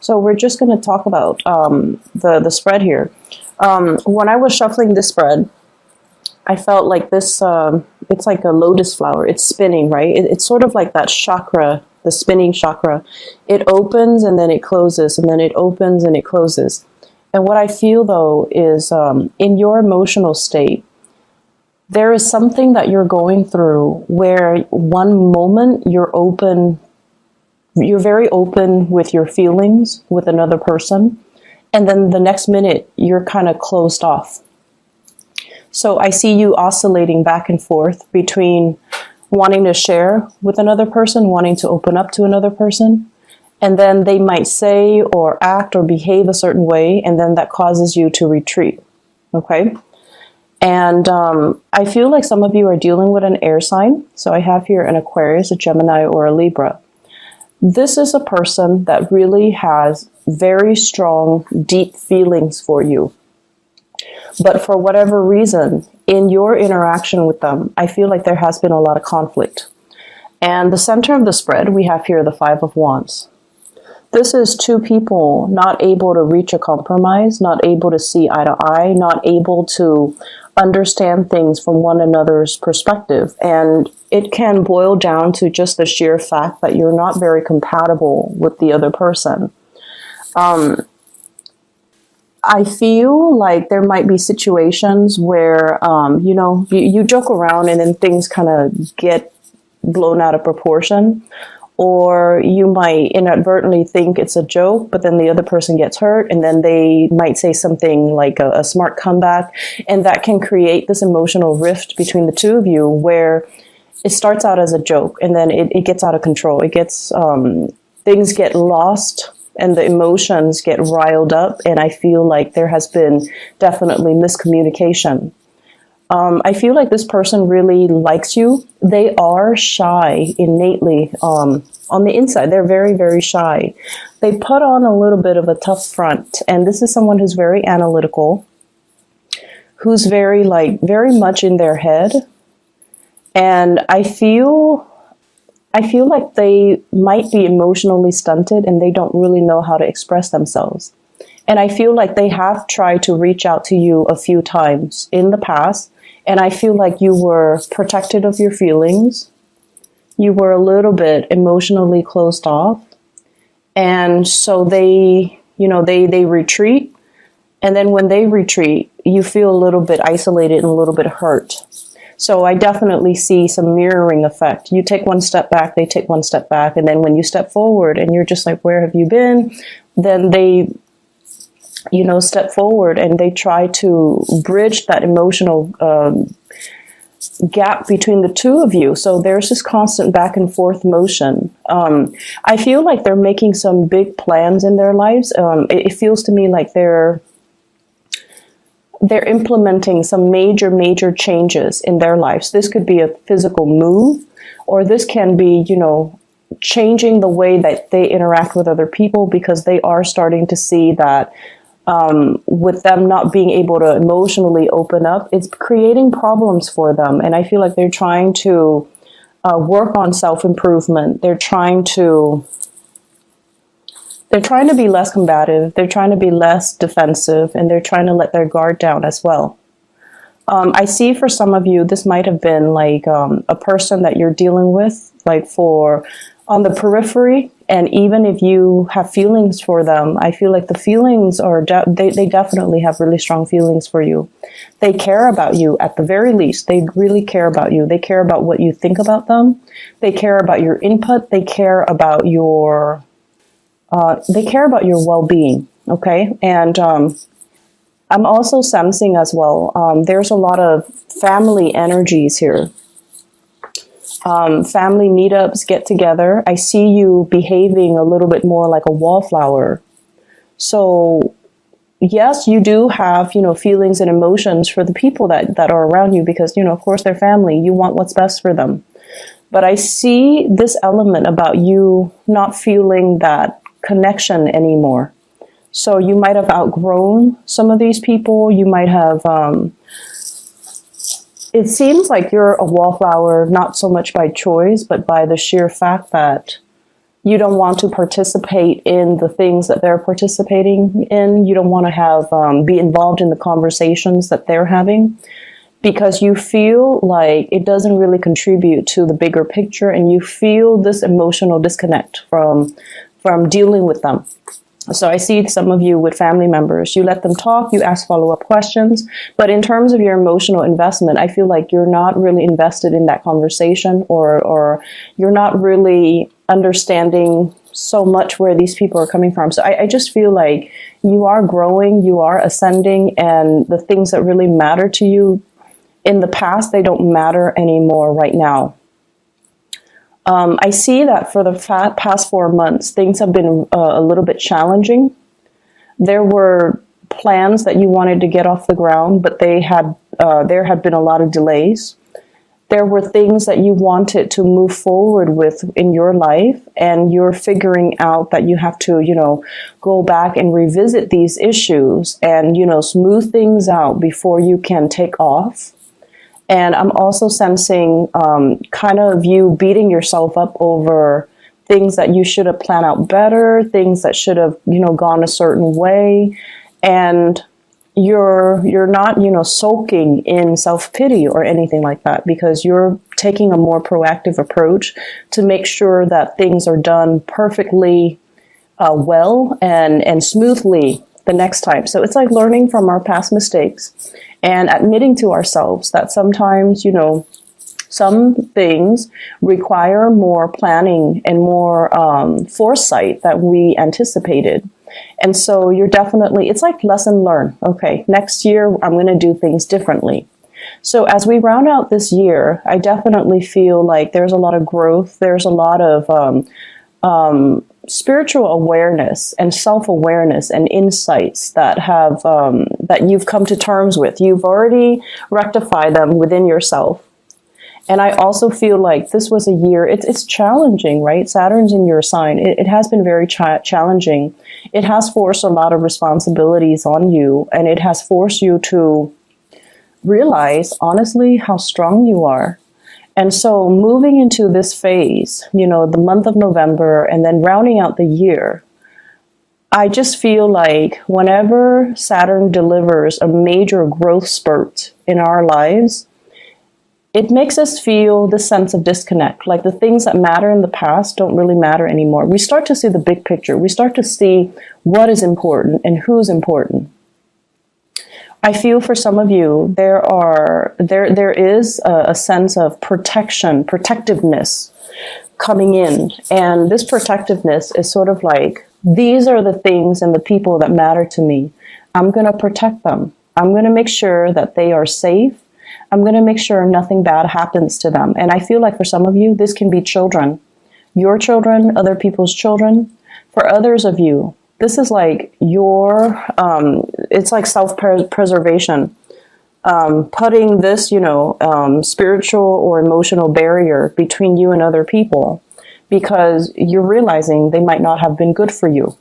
So we're just going to talk about the spread here. When I was shuffling this spread, I felt like this, it's like a lotus flower. It's spinning, right? It's sort of like that chakra, the spinning chakra. It opens and then it closes, and then it opens and it closes. And what I feel, though, is in your emotional state, there is something that you're going through where one moment you're open, you're very open with your feelings with another person, and then the next minute you're kind of closed off. So I see you oscillating back and forth between wanting to share with another person, wanting to open up to another person, and then they might say or act or behave a certain way, and then that causes you to retreat. Okay? And I feel like some of you are dealing with an air sign. So I have here an Aquarius, a Gemini, or a Libra. This is a person that really has very strong, deep feelings for you. But for whatever reason, in your interaction with them, I feel like there has been a lot of conflict. And the center of the spread, we have here the Five of Wands. This is two people not able to reach a compromise, not able to see eye to eye, not able to understand things from one another's perspective. And it can boil down to just the sheer fact that you're not very compatible with the other person. I feel like there might be situations where, you joke around and then things kind of get blown out of proportion. Or you might inadvertently think it's a joke, but then the other person gets hurt, and then they might say something like a smart comeback, and that can create this emotional rift between the two of you where it starts out as a joke, and then it gets out of control. It gets, things get lost, and the emotions get riled up, and I feel like there has been definitely miscommunication. I feel like this person really likes you. They are shy innately. On the inside, they're very, very shy. They put on a little bit of a tough front. And this is someone who's very analytical, who's very much in their head. And I feel like they might be emotionally stunted and they don't really know how to express themselves. And I feel like they have tried to reach out to you a few times in the past. And I feel like you were protected of your feelings. You were a little bit emotionally closed off. And so they retreat. And then when they retreat, you feel a little bit isolated and a little bit hurt. So I definitely see some mirroring effect. You take one step back, they take one step back. And then when you step forward and you're just like, where have you been? Then they step forward and they try to bridge that emotional gap between the two of you. So there's this constant back and forth motion. I feel like they're making some big plans in their lives. It feels to me like they're implementing some major changes in their lives. This could be a physical move, or this can be, changing the way that they interact with other people, because they are starting to see that with them not being able to emotionally open up, it's creating problems for them. And I feel like they're trying to work on self-improvement. They're trying to be less combative. They're trying to be less defensive, and they're trying to let their guard down as well. I see for some of you, this might have been like a person that you're dealing with, like on the periphery. And even if you have feelings for them, I feel like the feelings are, they definitely have really strong feelings for you. They care about you at the very least. They really care about you. They care about what you think about them. They care about your input. They care about your well-being. Okay. And, I'm also sensing as well, there's a lot of family energies here. Family meetups, get together. I see you behaving a little bit more like a wallflower. So yes, you do have, feelings and emotions for the people that are around you, because, of course, they're family. You want what's best for them. But I see this element about you not feeling that connection anymore. So you might have outgrown some of these people. You might have, it seems like you're a wallflower, not so much by choice, but by the sheer fact that You don't want to participate in the things that they're participating in. You don't want to have be involved in the conversations that they're having, because you feel like it doesn't really contribute to the bigger picture, and you feel this emotional disconnect from dealing with them. So I see some of you with family members, you let them talk, you ask follow-up questions, but in terms of your emotional investment, I feel like you're not really invested in that conversation, or you're not really understanding so much where these people are coming from. So I just feel like you are growing, you are ascending, and the things that really matter to you in the past, they don't matter anymore right now. I see that for the past 4 months, things have been a little bit challenging. There were plans that you wanted to get off the ground, but there had been a lot of delays. There were things that you wanted to move forward with in your life, and you're figuring out that you have to, go back and revisit these issues and, smooth things out before you can take off. And I'm also sensing kind of you beating yourself up over things that you should have planned out better, things that should have, gone a certain way. And you're not, soaking in self-pity or anything like that, because you're taking a more proactive approach to make sure that things are done perfectly well and smoothly the next time. So it's like learning from our past mistakes and admitting to ourselves that sometimes, some things require more planning and more foresight that we anticipated. And so it's like lesson learned. Okay, next year I'm going to do things differently. So as we round out this year, I definitely feel like there's a lot of growth. There's a lot of spiritual awareness and self-awareness and insights that have that you've come to terms with. You've already rectified them within yourself. And I also feel like this was a year, it's challenging, right? Saturn's in your sign. It has been very challenging. It has forced a lot of responsibilities on you, and it has forced you to realize, honestly, how strong you are. And so moving into this phase, the month of November and then rounding out the year, I just feel like whenever Saturn delivers a major growth spurt in our lives, it makes us feel this sense of disconnect. Like the things that matter in the past don't really matter anymore. We start to see the big picture. We start to see what is important and who's important. I feel for some of you, there is a sense of protectiveness coming in. And this protectiveness is sort of like, these are the things and the people that matter to me. I'm going to protect them. I'm going to make sure that they are safe. I'm going to make sure nothing bad happens to them. And I feel like for some of you, this can be children, your children, other people's children. For others of you, this is like it's like self-preservation, putting this, spiritual or emotional barrier between you and other people, because you're realizing they might not have been good for you.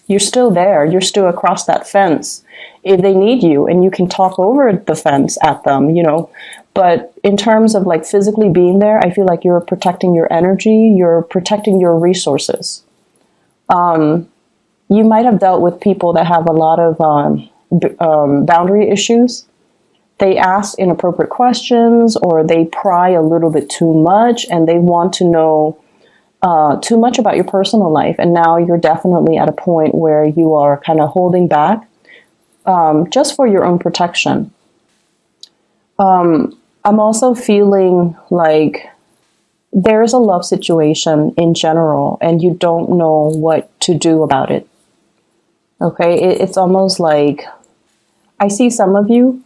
You're still there. You're still across that fence. If they need you, and you can talk over the fence at them, But in terms of like physically being there, I feel like you're protecting your energy. You're protecting your resources. You might have dealt with people that have a lot of boundary issues. They ask inappropriate questions, or they pry a little bit too much, and they want to know too much about your personal life. And now you're definitely at a point where you are kind of holding back just for your own protection. I'm also feeling like there's a love situation in general, and you don't know what to do about it. Okay, it's almost like I see some of you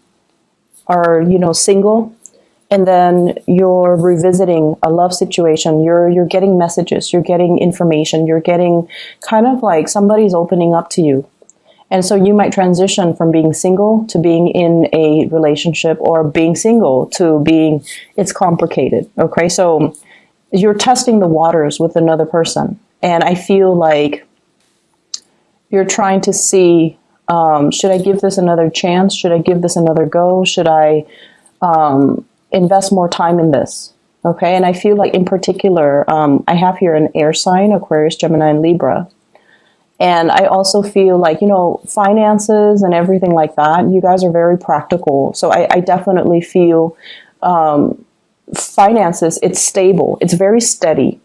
are, single, and then you're revisiting a love situation. You're getting messages, you're getting information, you're getting kind of like somebody's opening up to you. And so you might transition from being single to being in a relationship, or being single to being, it's complicated. Okay, so you're testing the waters with another person. And I feel like you're trying to see, should I give this another chance? Should I give this another go? Should I invest more time in this? Okay. And I feel like in particular, I have here an air sign, Aquarius, Gemini, and Libra. And I also feel like, finances and everything like that, you guys are very practical. So I definitely feel finances, it's stable, it's very steady,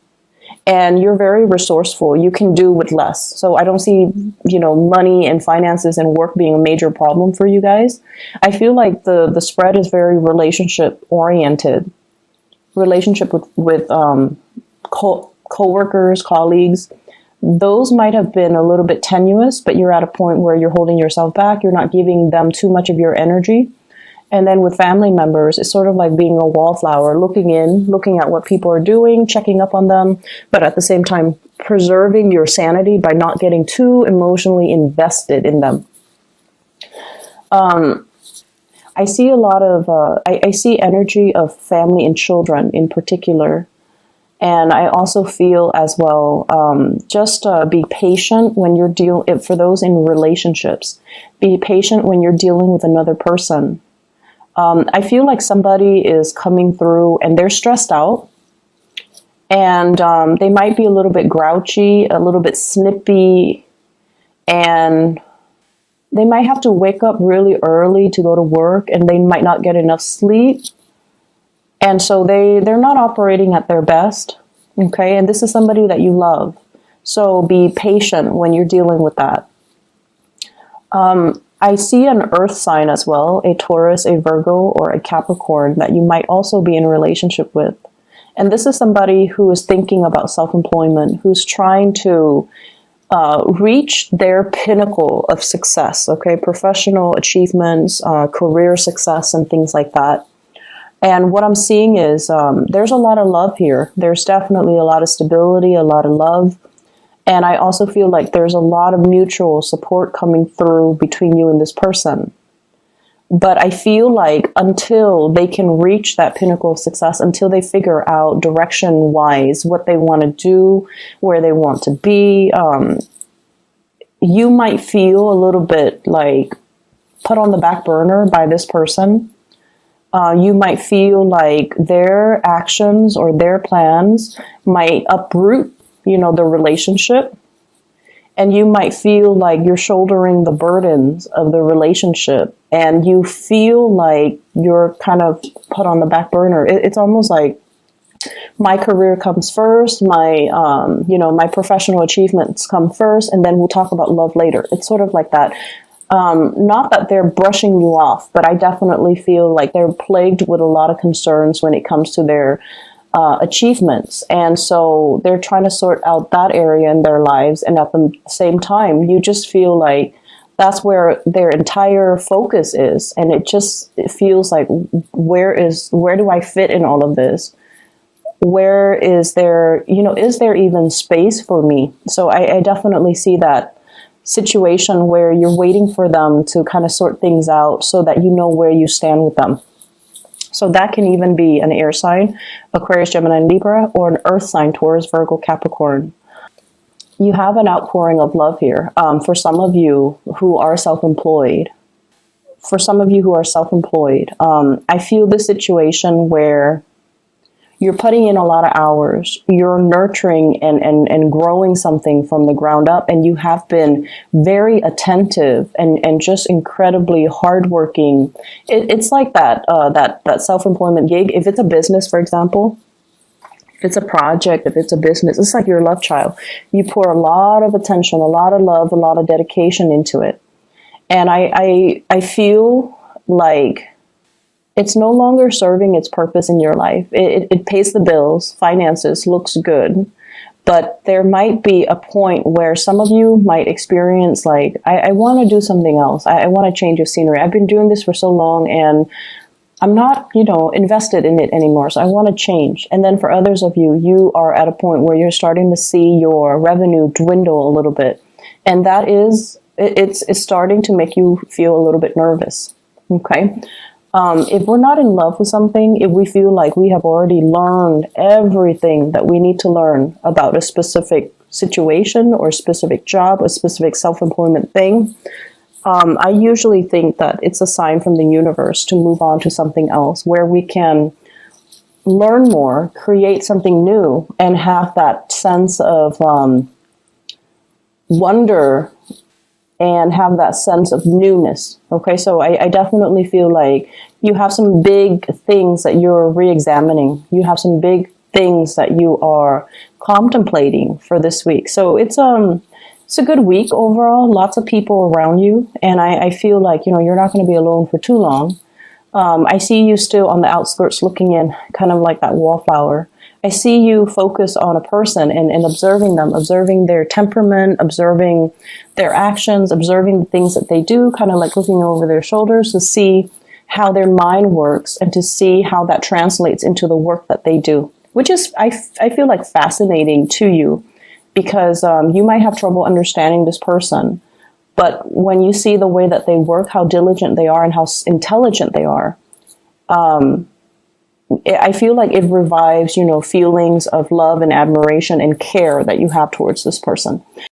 and you're very resourceful. You can do with less. So I don't see, money and finances and work being a major problem for you guys. I feel like the spread is very relationship oriented, relationship with co-workers, colleagues. Those might have been a little bit tenuous, but you're at a point where you're holding yourself back. You're not giving them too much of your energy. And then with family members, it's sort of like being a wallflower, looking in, looking at what people are doing, checking up on them, but at the same time, preserving your sanity by not getting too emotionally invested in them. I see a lot of, I see energy of family and children in particular. And I also feel as well, just be patient when you're for those in relationships, be patient when you're dealing with another person. I feel like somebody is coming through and they're stressed out, and they might be a little bit grouchy, a little bit snippy, and they might have to wake up really early to go to work, and they might not get enough sleep. And so they're not operating at their best, okay? And this is somebody that you love. So be patient when you're dealing with that. I see an earth sign as well, a Taurus, a Virgo, or a Capricorn that you might also be in a relationship with. And this is somebody who is thinking about self-employment, who's trying to reach their pinnacle of success, okay? Professional achievements, career success, and things like that. And what I'm seeing is there's a lot of love here. There's definitely a lot of stability, a lot of love. And I also feel like there's a lot of mutual support coming through between you and this person. But I feel like until they can reach that pinnacle of success, until they figure out direction-wise what they want to do, where they want to be, you might feel a little bit like put on the back burner by this person. You might feel like their actions or their plans might uproot, the relationship. And you might feel like you're shouldering the burdens of the relationship, and you feel like you're kind of put on the back burner. It's almost like my career comes first, my professional achievements come first, and then we'll talk about love later. It's sort of like that. Not that they're brushing you off, but I definitely feel like they're plagued with a lot of concerns when it comes to their achievements. And so they're trying to sort out that area in their lives. And at the same time, you just feel like that's where their entire focus is. And it feels like, where do I fit in all of this? Where is there, is there even space for me? So I definitely see that situation where you're waiting for them to kind of sort things out so that you know where you stand with them. So that can even be an air sign, Aquarius, Gemini, and Libra, or an earth sign, Taurus, Virgo, Capricorn. You have an outpouring of love here. For some of you who are self-employed, I feel the situation where you're putting in a lot of hours, you're nurturing and growing something from the ground up, and you have been very attentive and just incredibly hardworking. It's like that self-employment gig. If it's a business, for example, if it's a project, if it's a business, it's like your love child. You pour a lot of attention, a lot of love, a lot of dedication into it. And I feel like it's no longer serving its purpose in your life. It pays the bills, finances, looks good, but there might be a point where some of you might experience like, I want to do something else. I want to change of scenery. I've been doing this for so long and I'm not, invested in it anymore. So I want to change. And then for others of you, you are at a point where you're starting to see your revenue dwindle a little bit. And that is, it's starting to make you feel a little bit nervous. Okay. If we're not in love with something, if we feel like we have already learned everything that we need to learn about a specific situation or specific job, a specific self-employment thing, I usually think that it's a sign from the universe to move on to something else where we can learn more, create something new, and have that sense of wonder and have that sense of newness. Okay, so I definitely feel like you have some big things that you're re-examining. You have some big things that you are contemplating for this week. So it's a good week overall. Lots of people around you, and I feel like you're not going to be alone for too long. I see you still on the outskirts looking in, kind of like that wallflower. I see you focus on a person and observing them, observing their temperament, observing their actions, observing the things that they do, kind of like looking over their shoulders to see how their mind works and to see how that translates into the work that they do, which is, I feel like, fascinating to you because you might have trouble understanding this person. But when you see the way that they work, how diligent they are and how intelligent they are, I feel like it revives, feelings of love and admiration and care that you have towards this person.